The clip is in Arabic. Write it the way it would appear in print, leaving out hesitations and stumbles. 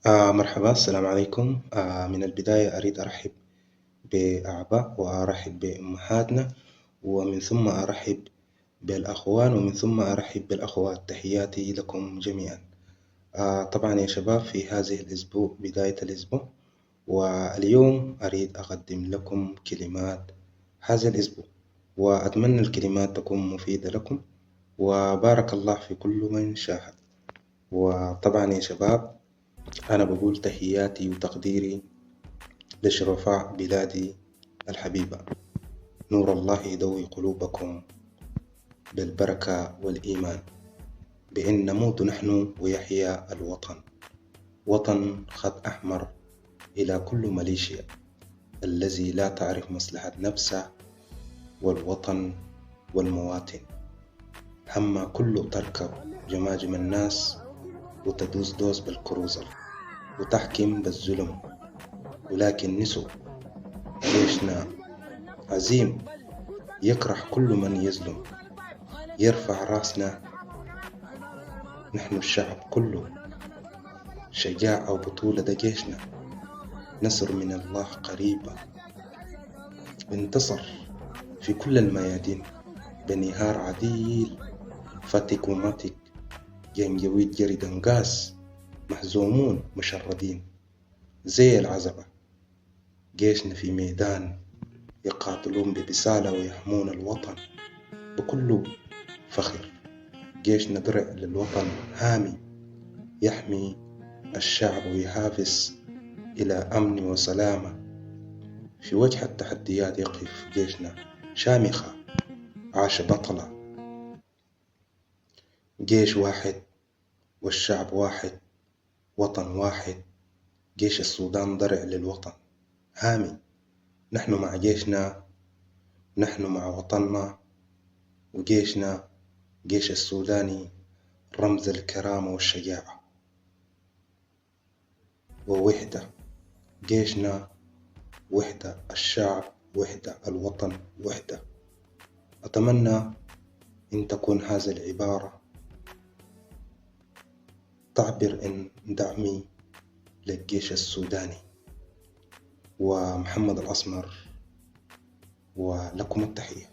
مرحبا، السلام عليكم. من البداية أريد أرحب بأعباء وأرحب بأمهاتنا، ومن ثم أرحب بالأخوان، ومن ثم أرحب بالأخوات. تحياتي لكم جميعا. طبعا يا شباب، في هذه الأسبوع بداية الأسبوع، واليوم أريد أقدم لكم كلمات هذا الأسبوع، وأتمنى الكلمات تكون مفيدة لكم، وبارك الله في كل من شاهد. وطبعا يا شباب، أنا بقول تحياتي وتقديري لشرفاء بلادي الحبيبة. نور الله يضوي قلوبكم بالبركة والإيمان، بأن نموت نحن ويحيا الوطن. وطن خط أحمر إلى كل ميليشيا الذي لا تعرف مصلحة نفسه والوطن والمواطن. هم كله تركب جماجم الناس وتدوس دوس بالكروزر وتحكم بالظلم، ولكن نسوا جيشنا عزيم يكره كل من يظلم، يرفع راسنا نحن الشعب كله. شجاعة وبطولة ده جيشنا، نصر من الله قريبة. انتصر في كل الميادين، بنهار عديل فتك وماتك، جنجويد جري دنقاس، محزومون مشردين زي العزبة. جيشنا في ميدان يقاتلون ببسالة ويحمون الوطن بكل فخر. جيشنا درع للوطن هامي، يحمي الشعب ويحافظ إلى أمن وسلامة. في وجه التحديات يقف جيشنا شامخة، عاش بطلة. جيش واحد والشعب واحد، وطن واحد. جيش السودان درع للوطن هامي. نحن مع جيشنا، نحن مع وطننا. وجيشنا جيش السوداني رمز الكرامة والشجاعة ووحدة. جيشنا وحدة، الشعب وحدة، الوطن وحدة. أتمنى أن تكون هذه العبارة تعبر عن دعمي للجيش السوداني ومحمد الأسمر، ولكم التحية.